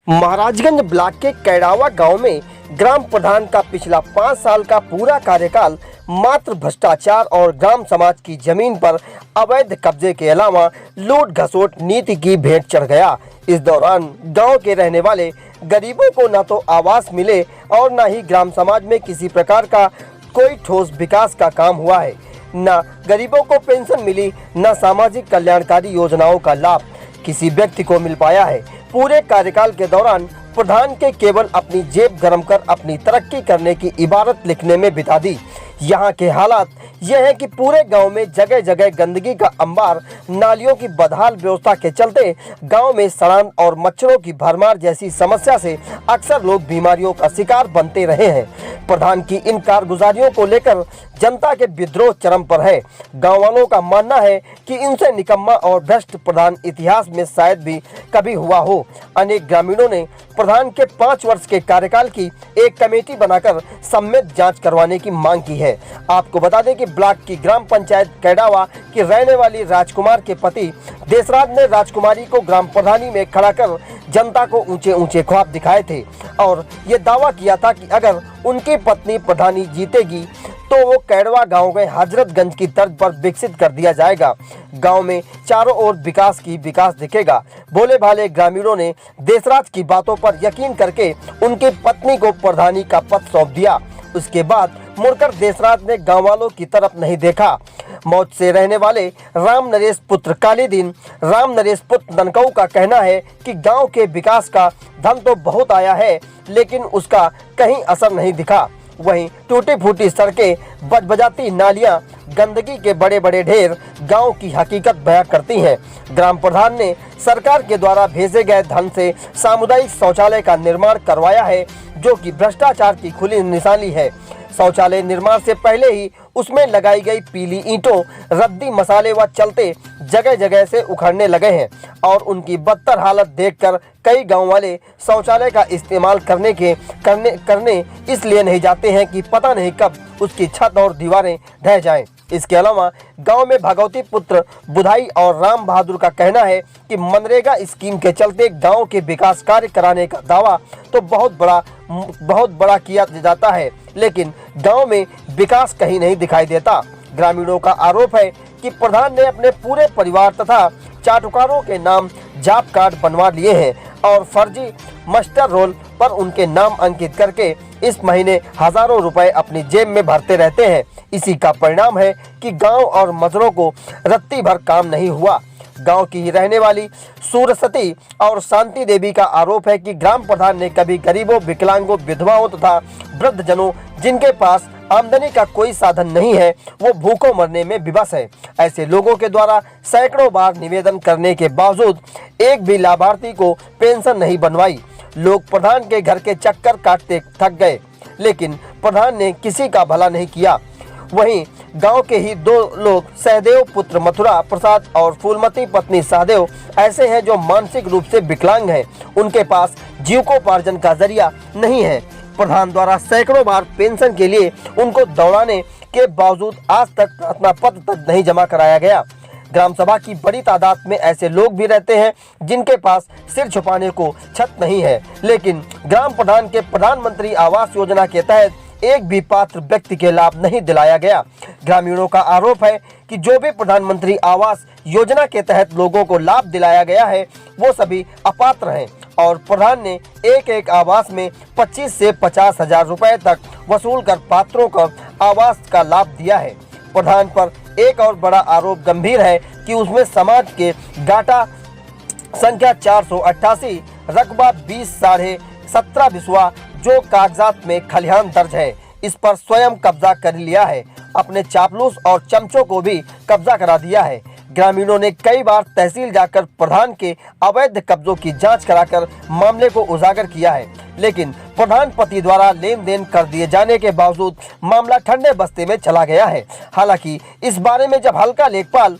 Maharajganj block के कैड़ावा गांव में ग्राम प्रधान का पिछला 5 साल का पूरा कार्यकाल मात्र भ्रष्टाचार और ग्राम समाज की जमीन पर अवैध कब्जे के अलावा लूट घसोट नीति की भेंट चढ़ गया। इस दौरान गांव के रहने वाले गरीबों को न तो आवास मिले और न ही ग्राम समाज में किसी प्रकार का कोई ठोस विकास का काम हुआ है। न गरीबों को पेंशन मिली, न सामाजिक कल्याणकारी योजनाओं का लाभ किसी व्यक्ति को मिल पाया है। पूरे कार्यकाल के दौरान प्रधान के केवल अपनी जेब गरम कर अपनी तरक्की करने की इबारत लिखने में बिता दी। यहाँ के हालात यह है कि पूरे गांव में जगह जगह गंदगी का अंबार, नालियों की बदहाल व्यवस्था के चलते गांव में सड़ान और मच्छरों की भरमार जैसी समस्या से अक्सर लोग बीमारियों का शिकार बनते रहे हैं। प्रधान की इन कारगुजारियों को लेकर जनता के विद्रोह चरम पर है। गांव वालों का मानना है कि इनसे निकम्मा और भ्रष्ट प्रधान इतिहास में शायद भी कभी हुआ हो। अनेक ग्रामीणों ने प्रधान के 5 वर्ष के कार्यकाल की एक कमेटी बनाकर सम्मिलित जांच करवाने की मांग की है। आपको बता दें कि ब्लॉक की ग्राम पंचायत कैड़ावा की रहने वाली राजकुमार के पति देशराज ने राजकुमारी को ग्राम प्रधानी में खड़ा कर जनता को ऊंचे ऊंचे ख्वाब दिखाए थे और ये दावा किया था कि अगर उनकी पत्नी प्रधानी जीतेगी तो वो कैड़वा गांव में हजरतगंज की तर्ज पर विकसित कर दिया जाएगा। गांव में चारों ओर विकास दिखेगा। भोले भाले ग्रामीणों ने देशराज की बातों पर यकीन करके उनकी पत्नी को प्रधानी का पद सौंप दिया। उसके बाद मुड़कर देशराज ने गांव वालों की तरफ नहीं देखा। मौत से रहने वाले राम नरेश पुत्र कालीदीन राम नरेश पुत्र ननकऊ का कहना है कि गांव के विकास का धन तो बहुत आया है, लेकिन उसका कहीं असर नहीं दिखा। वहीं टूटी फूटी सड़कें, बजबजाती नालियां, गंदगी के बड़े बड़े ढेर गांव की हकीकत बयां करती हैं। ग्राम प्रधान ने सरकार के द्वारा भेजे गए धन से सामुदायिक शौचालय का निर्माण करवाया है, जो कि भ्रष्टाचार की खुली निशानी है। शौचालय निर्माण से पहले ही उसमें लगाई गई पीली ईंटों, रद्दी मसाले व चलते जगह जगह से उखड़ने लगे हैं और उनकी बदतर हालत देखकर कई गांव वाले शौचालय का इस्तेमाल करने इसलिए नहीं जाते हैं कि पता नहीं कब उसकी छत और दीवारें ढह जाएं। इसके अलावा गांव में भगवती पुत्र बुधाई और राम बहादुर का कहना है कि मनरेगा स्कीम के चलते गांव के विकास कार्य कराने का दावा तो बहुत बड़ा किया जाता है, लेकिन गांव में विकास कहीं नहीं दिखाई देता। ग्रामीणों का आरोप है कि प्रधान ने अपने पूरे परिवार तथा चाटुकारों के नाम जॉब कार्ड बनवा लिए हैं और फर्जी मास्टर रोल पर उनके नाम अंकित करके इस महीने हजारों रुपए अपनी जेब में भरते रहते हैं। इसी का परिणाम है कि गांव और मजरों को रत्ती भर काम नहीं हुआ। गांव की ही रहने वाली सूरसती और शांति देवी का आरोप है कि ग्राम प्रधान ने कभी गरीबों, विकलांगों, विधवाओं तथा वृद्धजनों जिनके पास आमदनी का कोई साधन नहीं है, वो भूखों मरने में विवश है। ऐसे लोगों के द्वारा सैकड़ों बार निवेदन करने के बावजूद एक भी लाभार्थी को पेंशन नहीं बनवाई। लोग प्रधान के घर के चक्कर काटते थक गए, लेकिन प्रधान ने किसी का भला नहीं किया। वहीं गांव के ही 2 लोग सहदेव पुत्र मथुरा प्रसाद और फूलमती पत्नी सहदेव ऐसे हैं जो मानसिक रूप से विकलांग हैं। उनके पास जीविकोपार्जन का जरिया नहीं है। प्रधान द्वारा सैकड़ों बार पेंशन के लिए उनको दौड़ाने के बावजूद आज तक प्रार्थना पत्र तक नहीं जमा कराया गया। ग्राम सभा की बड़ी तादाद में ऐसे लोग भी रहते हैं जिनके पास सिर छुपाने को छत नहीं है, लेकिन ग्राम प्रधान के प्रधानमंत्री आवास योजना के तहत एक भी पात्र व्यक्ति के लाभ नहीं दिलाया गया। ग्रामीणों का आरोप है कि जो भी प्रधानमंत्री आवास योजना के तहत लोगों को लाभ दिलाया गया है, वो सभी अपात्र हैं और प्रधान ने एक आवास में 25 से 50 हजार रुपए तक वसूल कर पात्रों को आवास का लाभ दिया है। प्रधान पर एक और बड़ा आरोप गंभीर है कि उसमें समाज के डाटा संख्या 488 रकबा 20.17 बिस्वा जो कागजात में खलिहान दर्ज है, इस पर स्वयं कब्जा कर लिया है। अपने चापलूस और चमचों को भी कब्जा करा दिया है। ग्रामीणों ने कई बार तहसील जाकर प्रधान के अवैध कब्जों की जांच कराकर मामले को उजागर किया है, लेकिन प्रधान पति द्वारा लेन देन कर दिए जाने के बावजूद मामला ठंडे बस्ते में चला गया है। हालांकि इस बारे में जब हल्का लेखपाल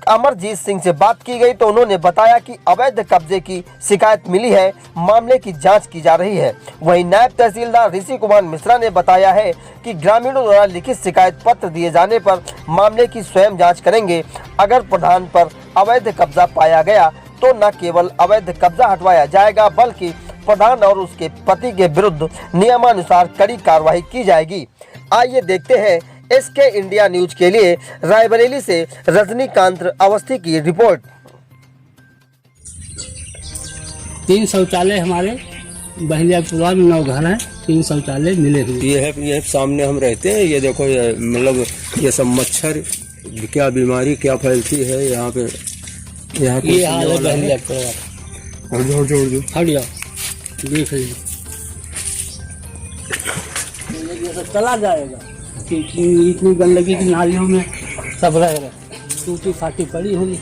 अमरजीत सिंह से बात की गई तो उन्होंने बताया कि अवैध कब्जे की शिकायत मिली है, मामले की जांच की जा रही है। वहीं नायब तहसीलदार ऋषि कुमार मिश्रा ने बताया है कि ग्रामीणों द्वारा लिखित शिकायत पत्र दिए जाने पर मामले की स्वयं जांच करेंगे। अगर प्रधान पर अवैध कब्जा पाया गया तो न केवल अवैध कब्जा हटवाया जाएगा बल्कि प्रधान और उसके पति के विरुद्ध नियमानुसार कड़ी कार्रवाई की जाएगी। आइए देखते हैं SK इंडिया न्यूज के लिए रायबरेली से रजनीकांत अवस्थी की रिपोर्ट। 3 शौचालय हमारे बहलियापुरा में 9 घर हैं, 3 शौचालय मिले हुए। ये सामने हम रहते हैं, ये देखो, ये मतलब ये सब मच्छर क्या बीमारी क्या फैलती है यहाँ पे। यहाँ ये हाल है बहलियापुरा। जोड़ हट जाओ, देख लीजिए, ये सब चला जाएगा कि इतनी गंदगी की नालियों में सब रह रहे, टूटी फाटी पड़ी हुई।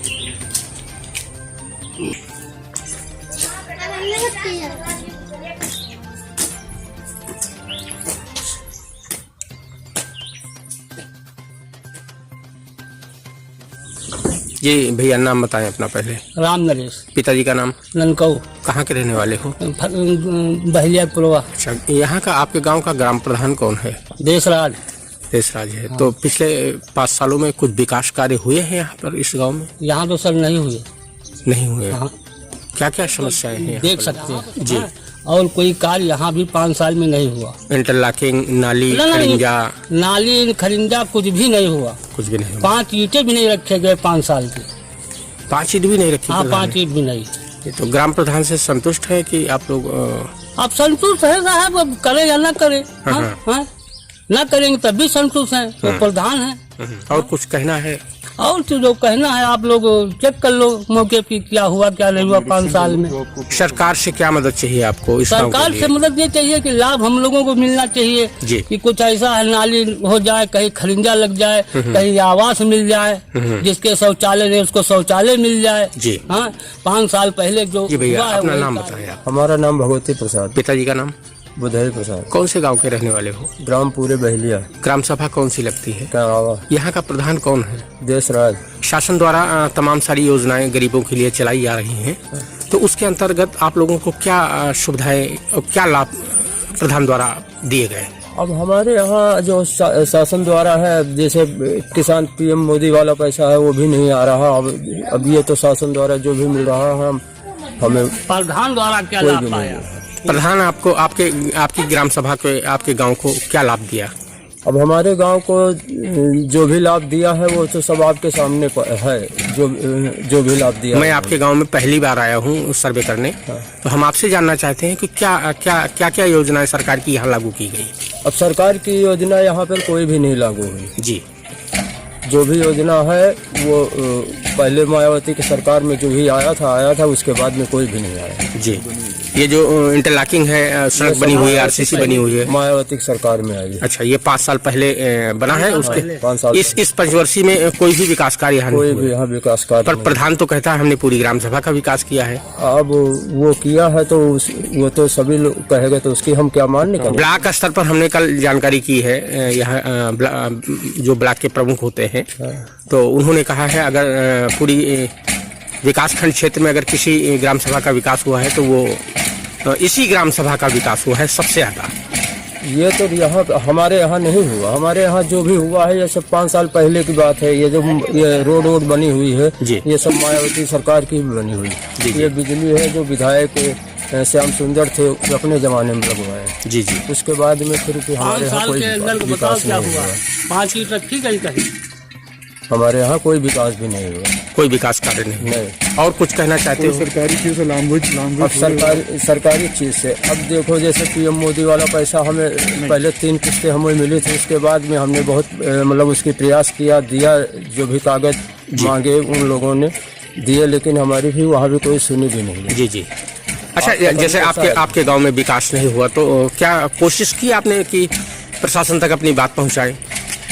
जी भैया, नाम बताएं अपना पहले। राम नरेश। पिताजी का नाम? ननकऊ। कहाँ के रहने वाले हो? बहलियापुरा। अच्छा, यहाँ का आपके गांव का ग्राम प्रधान कौन है? देशराज है। हाँ। तो पिछले 5 सालों में कुछ विकास कार्य हुए हैं यहाँ पर इस गांव में? यहाँ तो सर नहीं हुए। हाँ। क्या क्या समस्याएं हैं देख सकते हैं जी। और कोई कार्य यहाँ भी 5 साल में नहीं हुआ। इंटरलॉकिंग, नाली, खरिंजा? नाली खरिंजा कुछ भी नहीं हुआ। कुछ भी नहीं हुआ। 5 ईंटें भी नहीं रखे गए 5 साल के। 5 ईंट भी नहीं रखी? हाँ, 5 ईंट भी नहीं। ये तो ग्राम प्रधान से संतुष्ट है कि आप लोग? आप संतुष्ट है साहब, अब करे या न करे। हाँ, न करेंगे तब भी संतुष्ट है, तो प्रधान है। और कुछ कहना है? और तो जो कहना है आप लोग चेक कर लो मौके पे क्या हुआ क्या नहीं हुआ 5 साल में। सरकार से क्या मदद चाहिए आपको? सरकार से मदद ये चाहिए कि लाभ हम लोगों को मिलना चाहिए जी। कि कुछ ऐसा है, नाली हो जाए, कहीं खरिंजा लग जाए, कहीं आवास मिल जाए, जिसके शौचालय नहीं उसको शौचालय मिल जाए जी। हाँ, 5 साल पहले जो भैया अपना नाम बताया। हमारा नाम भगवती प्रसाद। पिताजी का नाम? बुधई प्रसाद। कौन से गांव के रहने वाले हो? ग्राम पूरे बहलिया। ग्राम सभा कौन सी लगती है? कैड़ावा। यहाँ का प्रधान कौन है? देशराज। शासन द्वारा तमाम सारी योजनाएं गरीबों के लिए चलाई जा रही हैं, तो उसके अंतर्गत आप लोगों को क्या सुविधाएं और क्या लाभ प्रधान द्वारा दिए गए? अब हमारे यहाँ जो शासन द्वारा है, जैसे किसान PM मोदी वाला पैसा है वो भी नहीं आ रहा। अब ये तो शासन द्वारा जो भी मिल रहा है हमें प्रधान द्वारा क्या लाभ पाया? प्रधान आपको आपकी ग्राम सभा के आपके गांव को क्या लाभ दिया? अब हमारे गांव को जो भी लाभ दिया है वो तो सब आपके सामने है। जो भी लाभ दिया, मैं आपके गांव में पहली बार आया हूं सर्वे करने। तो हम आपसे जानना चाहते हैं कि क्या योजनाएं सरकार की यहाँ लागू की गई? अब सरकार की योजना यहाँ पर कोई भी नहीं लागू हुई जी। जो भी योजना है वो पहले मायावती की सरकार में जो भी आया था, उसके बाद में कोई भी नहीं आया जी। ये जो इंटरलॉकिंग है, सड़क बनी हुई है, RCC बनी हुई है, मायावती की सरकार में आई। अच्छा, ये 5 साल पहले बना है। उसके 5 साल इस पंचवर्षीय में कोई भी विकास कार्य यहाँ कोई भी यहाँ विकास कार्य पर प्रधान तो कहता है हमने पूरी ग्राम सभा का विकास किया है। अब वो किया है तो वो तो सभी लोग कहेंगे तो उसकी हम क्या मान निकालें। ब्लॉक स्तर पर हमने कल जानकारी की है, यहाँ जो ब्लॉक के प्रमुख होते हैं तो उन्होंने कहा है अगर पूरी विकास खंड क्षेत्र में अगर किसी ग्राम सभा का विकास हुआ है तो वो इसी ग्राम सभा का विकास हुआ है सबसे ज्यादा। ये तो यहाँ हमारे यहाँ नहीं हुआ। हमारे यहाँ जो भी हुआ है ये सब 5 साल पहले की बात है। ये जो ये रोड बनी हुई है ये सब मायावती सरकार की भी बनी हुई। ये बिजली है जो विधायक श्याम सुंदर थे अपने जमाने में लगवाए जी। उसके बाद में फिर हमारे यहाँ कोई विकास नहीं हुआ। 5 ईंट रखी गई कहीं हमारे यहाँ कोई विकास भी नहीं हुआ, कोई विकास कार्य नहीं। और कुछ कहना चाहते हो? सरकारी चीज से अब सरकारी चीज से अब देखो, जैसे PM मोदी वाला पैसा हमें पहले 3 किस्तें हमें मिली थी। उसके बाद में हमने बहुत मतलब उसकी प्रयास किया, दिया, जो भी कागज मांगे उन लोगों ने दिए, लेकिन हमारी भी वहाँ भी कोई सुनी भी नहीं। जी। अच्छा, जैसे आपके गाँव में विकास नहीं हुआ तो क्या कोशिश की आपने कि प्रशासन तक अपनी बात पहुँचाए?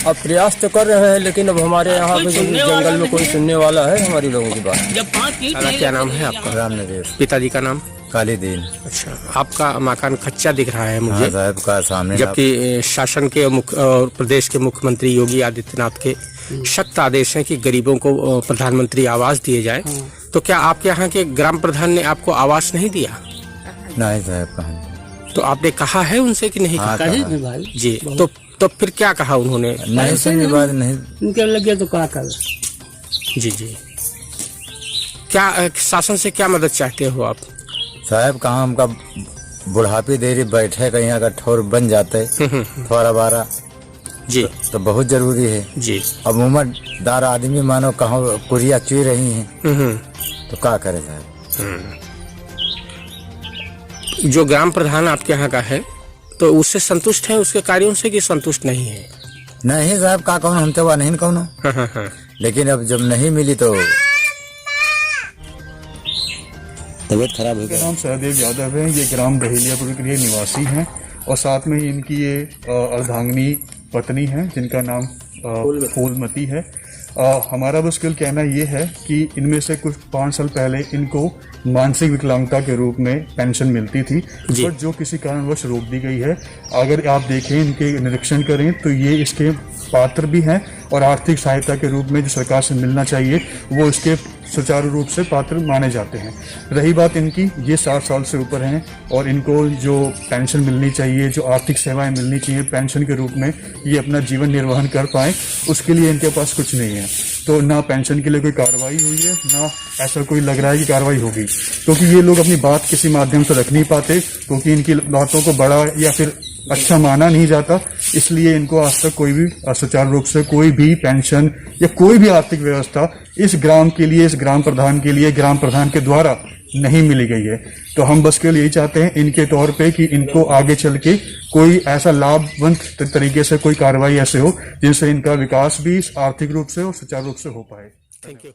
अब प्रयास तो कर रहे हैं, लेकिन अब हमारे यहाँ पे जंगल में कोई सुनने वाला है हमारी लोगों की बात। क्या नाम है आपका? राम नरेश। पिताजी का नाम? कालीदीन। अच्छा, आपका मकान कच्चा दिख रहा है मुझे। साहब का सामने, जबकि शासन के और प्रदेश के मुख्यमंत्री योगी आदित्यनाथ के सख्त आदेश हैं कि गरीबों को प्रधानमंत्री आवास दिए जाए। तो क्या आपके यहाँ के ग्राम प्रधान ने आपको आवास नहीं दिया? नहीं साहब, कहा। तो आपने कहा है उनसे कि नहीं? भाई जी। तो फिर क्या कहा उन्होंने? नहीं बात नहीं उनके लगे तो क्या कर। जी। क्या शासन से क्या मदद चाहते हो आप? साहब कहाँ हमका बुढ़ापी देरी बैठे कहीं अगर ठोर बन जाते थोड़ा बारा जी तो बहुत जरूरी है जी। अब उम्रदार आदमी मानो कहाँ कुरिया चुई रही हैं तो क्या करे साहब। जो ग्राम प्रधान आपके यहाँ का है तो उससे संतुष्ट है, उसके कार्यों से कि संतुष्ट नहीं है? नहीं साहब का कौन हम तो वह नहीं कौन, लेकिन अब जब नहीं मिली तो तबीयत खराब हो गई। नाम सहदेव यादव है, ये ग्राम दहेलियापुर के लिए निवासी हैं और साथ में ही इनकी ये अर्धांगिनी पत्नी है जिनका नाम फूलमती है। हमारा बस कल कहना ये है कि इनमें से कुछ 5 साल पहले इनको मानसिक विकलांगता के रूप में पेंशन मिलती थी, पर जो किसी कारणवश रोक दी गई है। अगर आप देखें, इनके निरीक्षण करें तो ये इसके पात्र भी हैं और आर्थिक सहायता के रूप में जो सरकार से मिलना चाहिए वो इसके सुचारू रूप से पात्र माने जाते हैं। रही बात इनकी, ये 60 साल से ऊपर हैं और इनको जो पेंशन मिलनी चाहिए, जो आर्थिक सेवाएं मिलनी चाहिए पेंशन के रूप में, ये अपना जीवन निर्वहन कर पाएं, उसके लिए इनके पास कुछ नहीं है। तो ना पेंशन के लिए कोई कार्रवाई हुई है, ना ऐसा कोई लग रहा है कि कार्रवाई होगी, क्योंकि ये लोग अपनी बात किसी माध्यम से रख नहीं पाते, क्योंकि इनकी बातों को बड़ा या फिर अच्छा माना नहीं जाता। इसलिए इनको आज तक कोई भी सुचारू रूप से कोई भी पेंशन या कोई भी आर्थिक व्यवस्था इस ग्राम के लिए, इस ग्राम प्रधान के लिए, ग्राम प्रधान के द्वारा नहीं मिली गई है। तो हम बस केवल यही चाहते हैं इनके तौर पे कि इनको आगे चल के कोई ऐसा लाभवंत तरीके से कोई कार्रवाई ऐसे हो जिनसे इनका विकास भी आर्थिक रूप से और सुचारू रूप से हो पाए। Thank you.